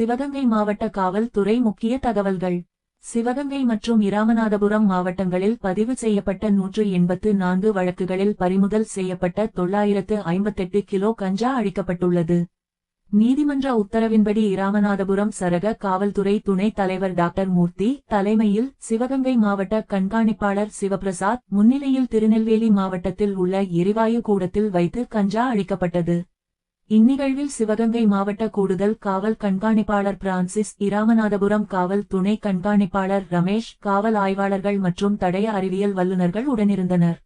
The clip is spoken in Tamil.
சிவகங்கை மாவட்ட காவல்துறை முக்கிய தகவல்கள். சிவகங்கை மற்றும் இராமநாதபுரம் மாவட்டங்களில் பதிவு செய்யப்பட்ட 184 வழக்குகளில் பறிமுதல் செய்யப்பட்ட 958 கிலோ கஞ்சா அழிக்கப்பட்டுள்ளது. நீதிமன்ற உத்தரவின்படி இராமநாதபுரம் சரக காவல்துறை துணைத் தலைவர் டாக்டர் மூர்த்தி தலைமையில் சிவகங்கை மாவட்ட கண்காணிப்பாளர் சிவபிரசாத் முன்னிலையில் திருநெல்வேலி மாவட்டத்தில் உள்ள எரிவாயு கூடத்தில் வைத்து கஞ்சா அழிக்கப்பட்டது. இந்நிகழ்வில் சிவகங்கை மாவட்ட கூடுதல் காவல் கண்காணிப்பாளர் பிரான்சிஸ், இராமநாதபுரம் காவல் துணை கண்காணிப்பாளர் ரமேஷ், காவல் ஆய்வாளர்கள் மற்றும் தடய அறிவியல் வல்லுநர்கள் உடனிருந்தனர்.